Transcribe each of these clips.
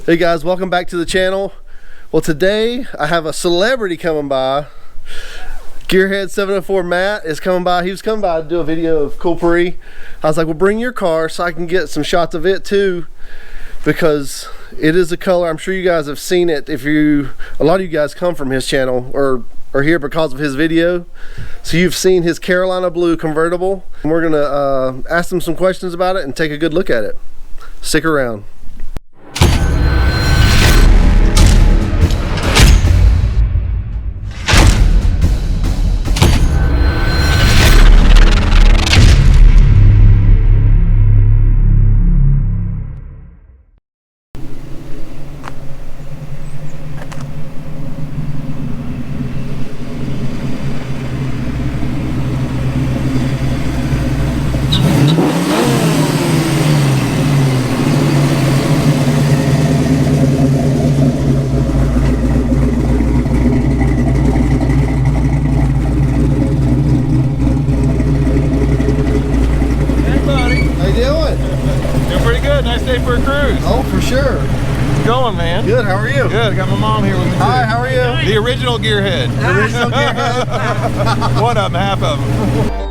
Hey guys, welcome back to the channel. Well, today I have a celebrity coming by. GearHead704 Matt is coming by. He was coming by to do a video of Coolpri. I was like, well, bring your car so I can get some shots of it too, because it is a color. I'm sure you guys have seen it. A lot of you guys come from his channel or are here because of his video. So you've seen his Carolina blue convertible. And we're gonna ask him some questions about it and take a good look at it. Stick around. For a cruise. Oh, for sure. How's it going, man? Good, how are you? Good, I got my mom here with me. Hi, how are you? The original Gearhead. The original Gearhead. One of them, half of them.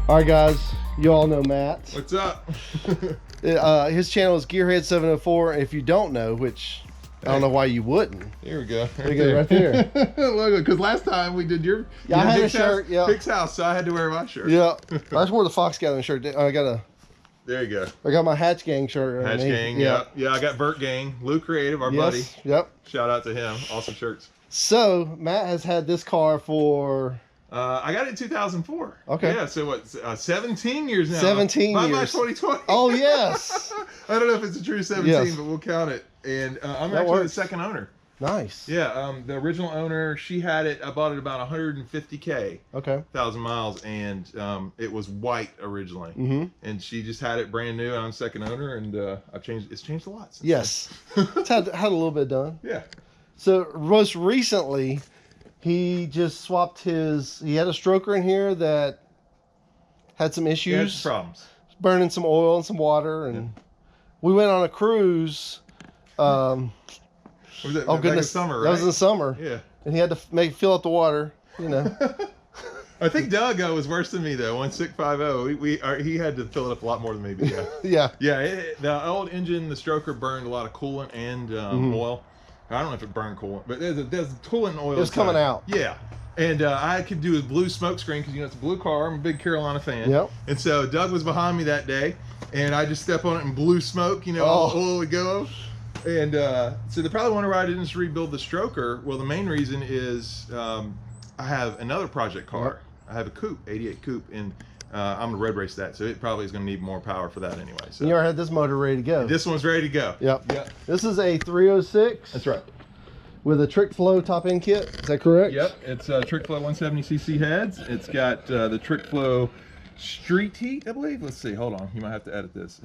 All right, guys, you all know Matt. What's up? His channel is GearHead704. If you don't know, which I don't know why you wouldn't. Here we go. There you go, right there. Look, because last time we did your I had a shirt. Yeah, Hick's house, so I had to wear my shirt. Yeah, I just wore the Fox Gathering shirt. I got my Hatch Gang shirt. Hatch Gang. Yeah. I got Burt Gang. Lou Creative, our buddy. Yep. Shout out to him. Awesome shirts. So Matt has had this car for. I got it in 2004. Okay. Yeah, so what, 17 years now. 17 by years. By 2020. Oh, yes. I don't know if it's a true 17, but we'll count it. And I'm actually the second owner. Nice. Yeah, the original owner, she had it, I bought it about 150K. Okay. 1,000 miles, and it was white originally. Mm-hmm. And she just had it brand new, and I'm second owner, and it's changed a lot since yes. It's had a little bit done. Yeah. So most recently, he just swapped he had a stroker in here that had some issues. Yeah, some problems. Burning some oil and some water. And we went on a cruise. Was it, oh, goodness. Summer, right? That was in the summer. Yeah. And he had to fill up the water, you know. I think Doug was worse than me, though. 1650. He had to fill it up a lot more than me, but yeah. Yeah. Yeah, the old engine, the stroker burned a lot of coolant and oil. I don't know if it burned coolant, but there's coolant and oil. It was coming out. Yeah. And I could do a blue smoke screen because, it's a blue car. I'm a big Carolina fan. Yep. And so Doug was behind me that day, and I just step on it and blue smoke, all the oil would go. And so they probably wonder why I didn't just rebuild the stroker. Well, the main reason is I have another project car. I have a coupe, 88 coupe, and I'm gonna road race that, so it probably is gonna need more power for that anyway. So you already had this motor ready to go. This one's ready to go. Yep. This is a 306. That's right. With a Trick Flow top end kit. Is that correct? Yep. It's Trick Flow 170cc heads. It's got the Trick Flow street heat, I believe. Let's see. Hold on. You might have to edit this.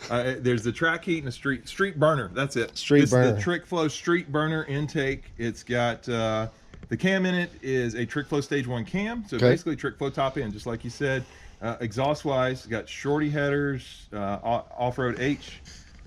There's the track heat and the street burner. That's it. Street burner. The Trick Flow street burner intake. It's got the cam in it is a Trick Flow Stage 1 cam. So basically Trick Flow top end, just like you said. Exhaust wise, got shorty headers, off-road H,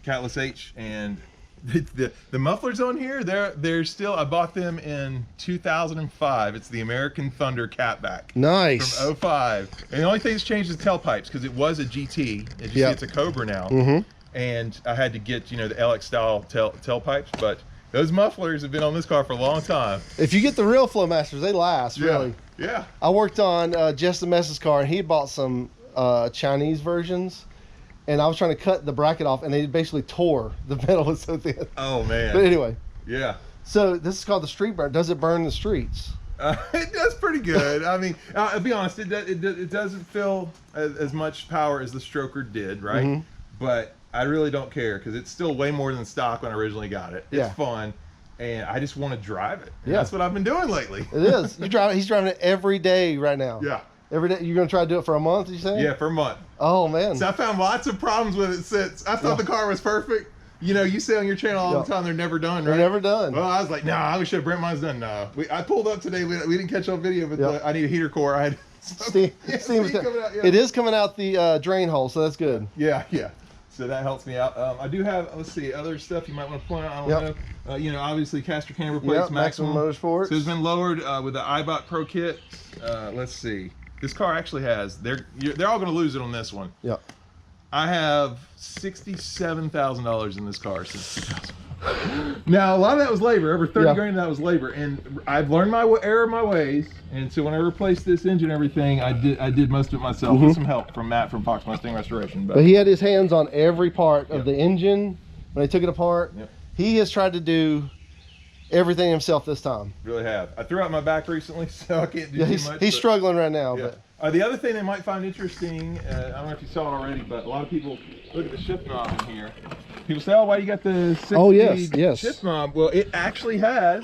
catless H, and the mufflers on here, they're still, I bought them in 2005. It's the American Thunder catback. Nice. From 05. And the only thing that's changed is tailpipes, because it was a GT. As you see, it's a Cobra now. Mm-hmm. And I had to get, the LX style tailpipes, but those mufflers have been on this car for a long time. If you get the real Flowmasters, they last, really. Yeah. I worked on Jess the Mess's car, and he bought some Chinese versions, and I was trying to cut the bracket off, and they basically tore. The metal was so thin. Oh man. But anyway. Yeah. So this is called the street burn. Does it burn the streets? It does pretty good. I mean, I'll be honest, it doesn't feel as much power as the Stroker did, right? But I really don't care because it's still way more than stock when I originally got it. It's fun, and I just want to drive it. And that's what I've been doing lately. It is. He's driving it every day right now. Yeah. Every day. You're going to try to do it for a month, you say? Yeah, for a month. Oh, man. So I found lots of problems with it since. I thought the car was perfect. You know, you say on your channel all the time they're never done, right? They're never done. Well, I was like, nah, I wish Brent mine's done. No, I pulled up today. We didn't catch on video, but I need a heater core. I had steam coming out, It is coming out the drain hole, so that's good. Yeah. So that helps me out. I do have, let's see, other stuff you might want to point out. I don't know. You know, obviously caster camber plates, Maximum Motorsports. So it's been lowered with the iBot Pro kit. Let's see. This car actually has. They're all going to lose it on this one. Yeah. I have $67,000 in this car since 2000. Now a lot of that was labor. Over 30 grand of that was labor, and I've learned my error of my ways. And so when I replaced this engine, and everything, I did most of it myself with some help from Matt from Fox Mustang Restoration. But he had his hands on every part of the engine when they took it apart. He has tried to do everything himself this time. Really have. I threw out my back recently, so I can't do too much. He's struggling right now. But the other thing they might find interesting, I don't know if you saw it already, but a lot of people look at the shift knob in here. People say, "Oh, why you got the 6-speed shift knob?" Well, it actually has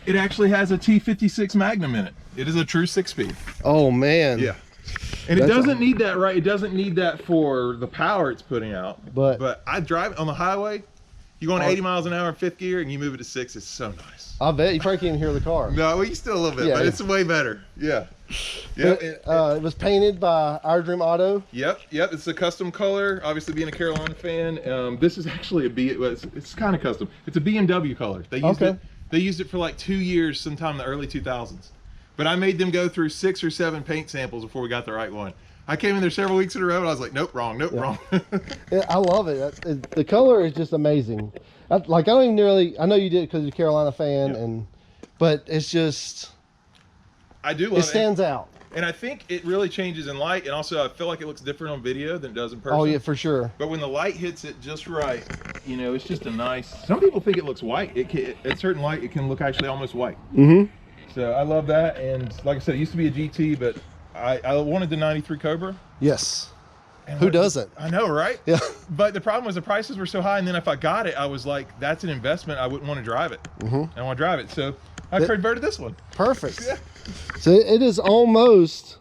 a T56 Magnum in it. It is a true 6-speed. Oh man. Yeah. And it doesn't need that, right? It doesn't need that for the power it's putting out. But I drive it on the highway. You go on 80 miles an hour in 5th gear and you move it to 6. It's so nice. I bet you probably can't even hear the car. No, well, you still a little bit, but it's way better. Yeah. It was painted by Our Dream Auto. Yep. It's a custom color. Obviously, being a Carolina fan, this is actually it's kind of custom. It's a BMW color. They used it for like 2 years, sometime in the early 2000s. But I made them go through 6 or 7 paint samples before we got the right one. I came in there several weeks in a row and I was like, nope, wrong, wrong. I love it. The color is just amazing. I don't even really, I know you did it because you're a Carolina fan, but it's just, I do love it. It stands out. And I think it really changes in light, and also I feel like it looks different on video than it does in person. Oh yeah, for sure. But when the light hits it just right, you know, it's just a nice, some people think it looks white. At certain light, it can look actually almost white. So I love that, and like I said, it used to be a GT, but I wanted the 93 Cobra. Yes. And who doesn't? I know, right? Yeah. But the problem was the prices were so high, and then if I got it, I was like, that's an investment. I wouldn't want to drive it. I don't want to drive it. So I converted this one. Perfect. So it is almost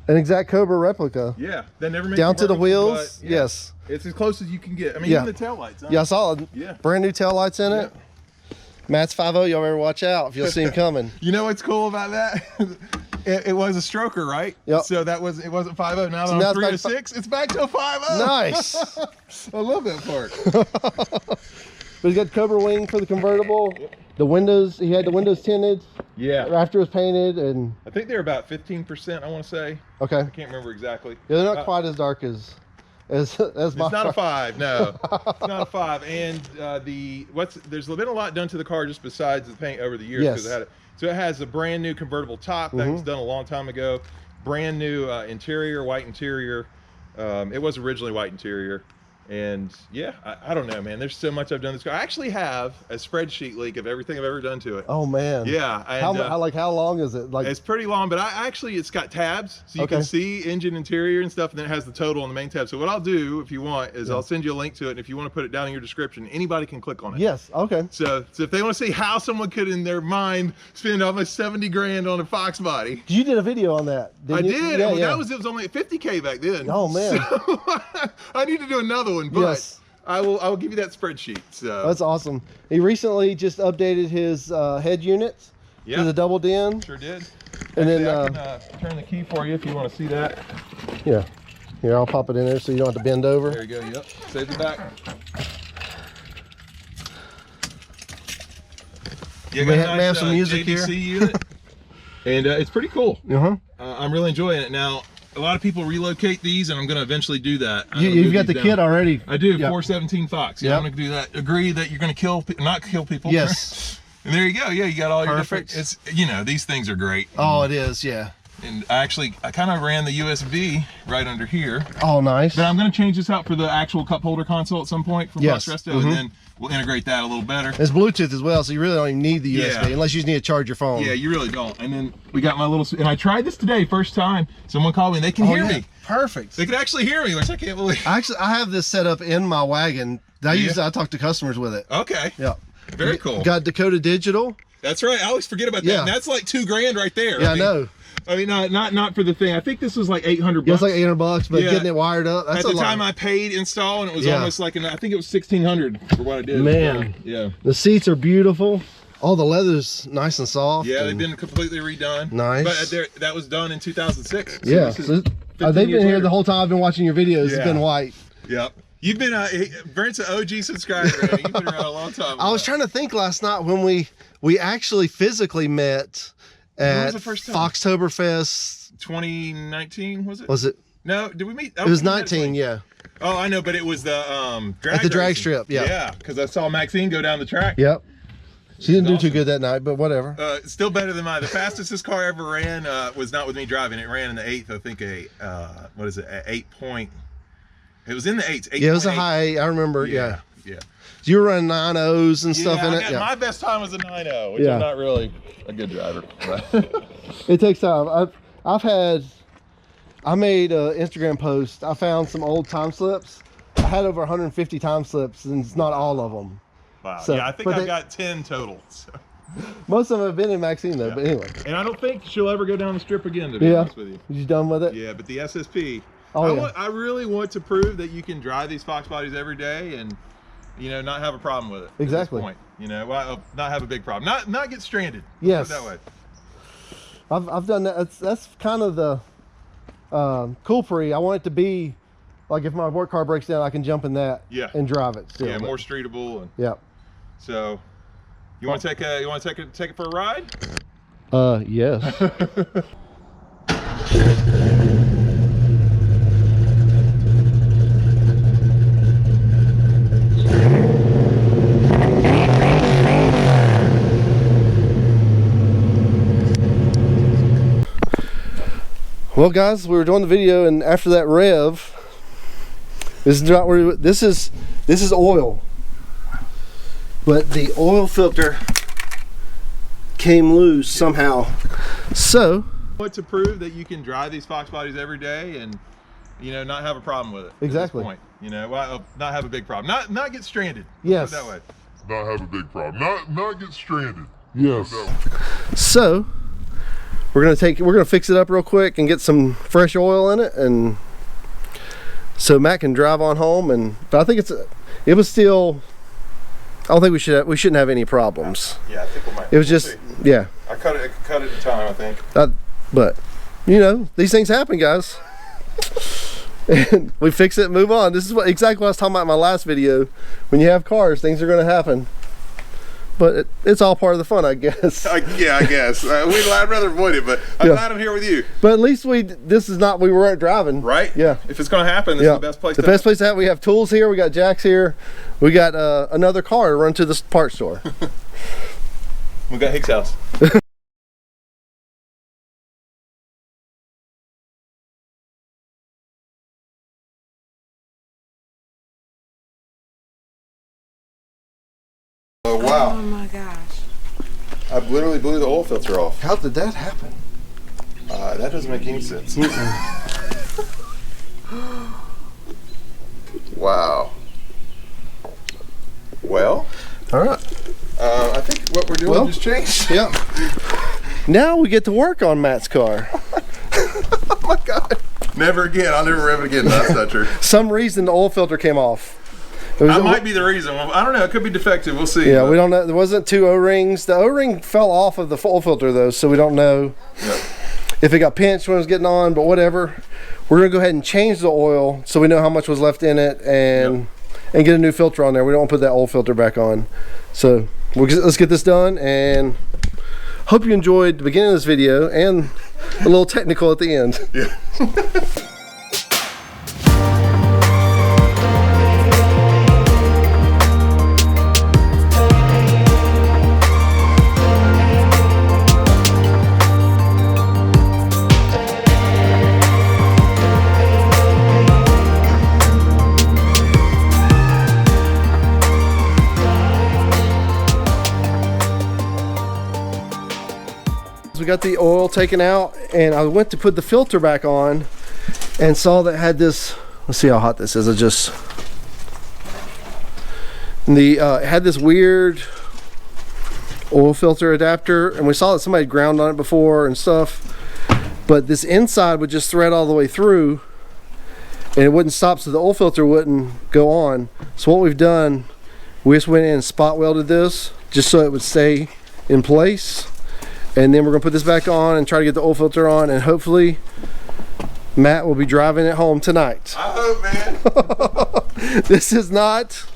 an exact Cobra replica. Yeah. They never made down to the wheels. But, yes. It's as close as you can get. I mean, even the taillights. Huh? Yeah, I saw it. Yeah. Brand new taillights in it. Matt's 5.0. Y'all better watch out if you'll see him coming. You know what's cool about that? It was a stroker, right? Yep. So it wasn't 5.0. Now that I'm 306, it's back to a 5.0. Nice. I love that part. But he's got Cobra wing for the convertible. The windows, he had the windows tinted. Yeah. After it was painted, and I think they're about 15%. I want to say. Okay. I can't remember exactly. Yeah, they're not quite as dark as my. It's not a 5. No, it's not a 5. And there's been a lot done to the car just besides the paint over the years because it had it. So it has a brand new convertible top that was done a long time ago. Brand new interior, white interior. It was originally white interior. And yeah, I don't know, man. There's so much I've done to this car. I actually have a spreadsheet leak of everything I've ever done to it. Oh man. Yeah. And, how long is it? Like it's pretty long, but it's got tabs, so you can see engine, interior, and stuff, and then it has the total on the main tab. So what I'll do, if you want, is I'll send you a link to it, and if you want to put it down in your description, anybody can click on it. Yes. Okay. So if they want to see how someone could, in their mind, spend almost 70 grand on a Fox body. You did a video on that. I did. Yeah, it was only at 50K back then. Oh man. So, I need to do another one, but I will give you that spreadsheet. So that's awesome. He recently just updated his head units to the double din. Sure did. And actually, I can turn the key for you if you want to see that. Yeah. Here, I'll pop it in there so you don't have to bend over. There you go. Yep. Save the back. Yeah, we have some music JDC here. Unit. And it's pretty cool. I'm really enjoying it. Now, a lot of people relocate these, and I'm going to eventually do that. You've got the kit already. I do. 417 Fox. Yeah, I'm going to do that. Agree that you're going to not kill people. Yes. And there you go. Yeah, you got all your different. It's these things are great. Oh, it is. Yeah. And I kind of ran the USB right under here. Oh, nice. But I'm going to change this out for the actual cup holder console at some point from Fox Resto, and then we'll integrate that a little better. It's Bluetooth as well, so you really don't even need the USB unless you just need to charge your phone. Yeah, you really don't. And then we got my little, and I tried this today, first time. Someone called me and they can hear me. Perfect. They can actually hear me, which I can't believe. I have this set up in my wagon. I talk to customers with it. Okay. Yeah. Very cool. Got Dakota Digital. That's right. I always forget about that. Yeah. And that's like $2,000 right there. Yeah, I know. I mean, not for the thing. I think this was like $800. Yeah, it's like $800, but getting it wired up. That's at the time I paid install, and it was almost like I think it was $1,600 for what I did. Man, yeah. The seats are beautiful. All the leather's nice and soft. Yeah, they've been completely redone. Nice. But that was done in 2006. So yeah. They've been here the whole time I've been watching your videos. It's been white. Yep. You've been Brent's an OG subscriber. You've been around a long time. I was trying to think last night when we actually physically met at Foxtoberfest. 2019 was it? Was it? No, did we meet? It was 19, yeah. Oh, I know, but it was the drag strip, yeah. Yeah, because I saw Maxine go down the track. Yep. She didn't do too good that night, but whatever. Still better than mine. The fastest this car ever ran was not with me driving. It ran in the 8th, I think what is it? 8 point. It was in the 8s. Yeah, it was a high 8. I remember. Yeah. So you were running 9.0s and stuff in it. My best time was a 9.0, which I'm not really a good driver. It takes time. I made an Instagram post. I found some old time slips. I had over 150 time slips, and it's not all of them. Wow. So, yeah, I think I've got 10 total. So. Most of them have been in Maxine though, but anyway. And I don't think she'll ever go down the strip again, to be honest with you. You done with it? Yeah, but the SSP. I really want to prove that you can drive these Fox bodies every day and, not have a problem with it. Exactly. At this point. Well, not have a big problem. Not get stranded. Yes. Put it that way. I've done that. That's kind of the cool pre. I want it to be like if my work car breaks down, I can jump in that and drive it still. Yeah, more streetable. And yeah. So, you want to take it for a ride? Yes. Well, guys, we were doing the video, and after that rev, this is not where this is oil, but the oil filter came loose somehow. So, I want to prove that you can drive these Fox bodies every day and not have a problem with it. Exactly. At this point. Well, not have a big problem. Not get stranded. Yes. Put it that way. Not have a big problem. Not get stranded. Yes. So. We're gonna fix it up real quick and get some fresh oil in it, and so Matt can drive on home. But I think it was still. I don't think we shouldn't have any problems. Yeah, I think we might. It was just yeah. I cut it in time, I think. But these things happen, guys. And we fix it and move on. This is exactly what I was talking about in my last video. When you have cars, things are gonna happen. But it's all part of the fun, I guess. Yeah, I guess. I'd rather avoid it, but I'm glad I'm here with you. But at least we weren't driving. Right? Yeah. If it's going to happen, this is the best place to have. We have tools here. We got jacks here. We got another car to run to the parts store. We got Hicks' house. Oh, wow. Oh my gosh. I literally blew the oil filter off. How did that happen? That doesn't make any sense. Wow. Well. All right. I think what we're doing just changed. Yeah. Now we get to work on Matt's car. Oh my God. Never again. I'll never rev it again. That's not true. Some reason the oil filter came off. That might be the reason. I don't know. It could be defective. We'll see. Yeah, we don't know. There wasn't 2 O-rings. The O-ring fell off of the oil filter though, so we don't know if it got pinched when it was getting on, but whatever. We're gonna go ahead and change the oil so we know how much was left in it and get a new filter on there. We don't want to put that old filter back on. So let's get this done, and hope you enjoyed the beginning of this video and a little technical at the end. Yeah. got the oil taken out, and I went to put the filter back on and saw that it had this, let's see how hot this is. It had this weird oil filter adapter, and we saw that somebody had ground on it before and stuff, but this inside would just thread all the way through and it wouldn't stop, so the oil filter wouldn't go on. So what we've done, we just went in and spot welded this just so it would stay in place, and then we're gonna put this back on and try to get the oil filter on, and hopefully Matt will be driving it home tonight. I hope, man. This is not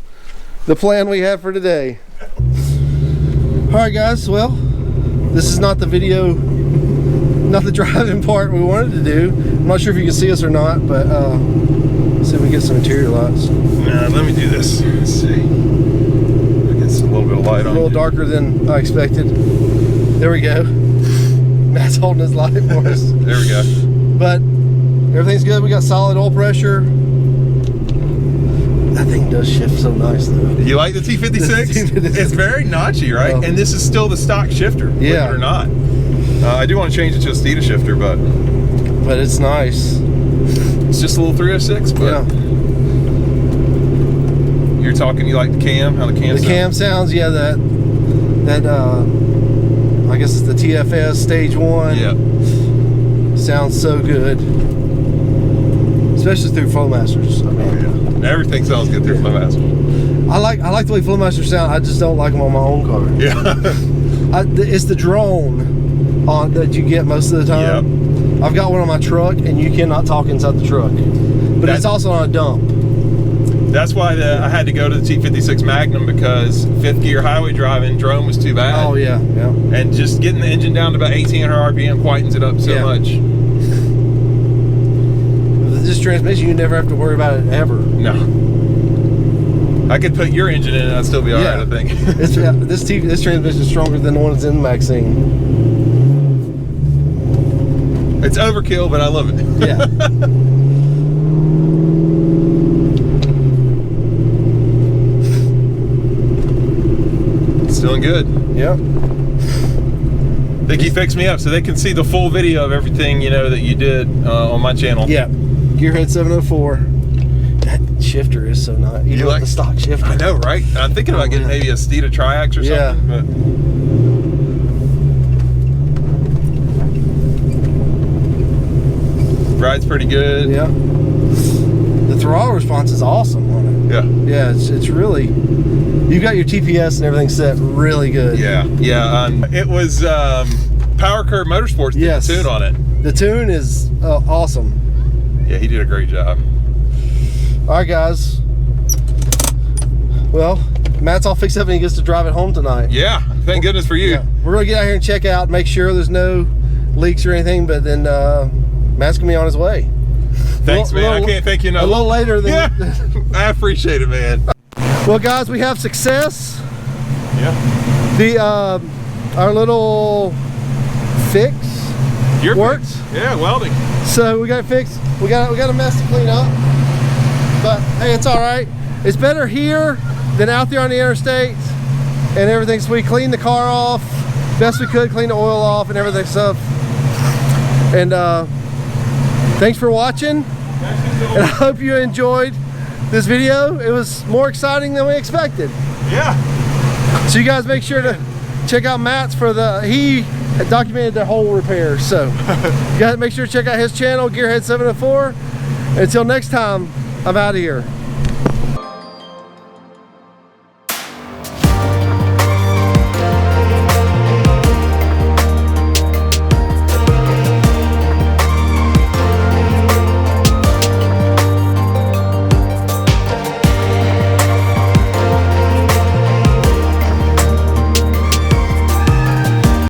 the plan we had for today. All right, guys, well, this is not the video, not the driving part we wanted to do. I'm not sure if you can see us or not, but let's see if we get some interior lights. Nah, let me do this. Let's see. Get a little bit of light on. A little darker than I expected. There we go. Matt's holding his light for us. There we go. But everything's good. We got solid oil pressure. That thing does shift so nice, though. You like the T56? It's very notchy, right? Well, and this is still the stock shifter, believe it or not. I do want to change it to a Steeda shifter, but it's nice. It's just a little 306, but yeah. You're talking, you like the cam? How the cam sounds? Cam sounds, yeah, that I guess it's the TFS stage 1. Yeah. Sounds so good. Especially through Flowmasters. I mean, everything sounds good through Flowmaster. I like the way Flowmasters sound. I just don't like them on my own car. Yeah. It's the drone that you get most of the time. Yep. I've got one on my truck, and you cannot talk inside the truck. But it's also on a dump. That's why I had to go to the T56 Magnum, because 5th gear highway driving drone was too bad. Oh yeah, yeah. And just getting the engine down to about 1800 RPM quietens it up so much. With this transmission, you never have to worry about it ever. No. I could put your engine in and I'd still be alright, I think. This transmission is stronger than the one that's in the Maxine. It's overkill, but I love it. Yeah. It's doing good. Yeah. I think he fixed me up so they can see the full video of everything, you know, that you did on my channel. Yeah. GearHead704. That shifter is so nice. You like the stock shifter? I know, right? I'm thinking about getting maybe a Steeda Triax or something. But ride's pretty good. Yeah. The throttle response is awesome on it. Yeah. Yeah, it's really, you've got your TPS and everything set really good. Yeah. Yeah. It was Power Curve Motorsports did the tune on it. The tune is awesome. Yeah, he did a great job. All right, guys. Well, Matt's all fixed up and he gets to drive it home tonight. Yeah, thank goodness for you. Yeah. We're gonna get out here and check out, make sure there's no leaks or anything, but then Matt's gonna be on his way. Thanks, man. I can't thank you enough. A little later than. Yeah. I appreciate it, man. Well, guys, we have success. Yeah. The our little fix works. Yeah, welding. So we got it fixed. We got a mess to clean up, but hey, it's all right. It's better here than out there on the interstate and everything. So we cleaned the car off best we could, clean the oil off and everything stuff. And thanks for watching. And I hope you enjoyed this video. It was more exciting than we expected. Yeah. So you guys make sure to check out Matt's for he documented the whole repair. So you guys make sure to check out his channel, GearHead704. Until next time, I'm out of here.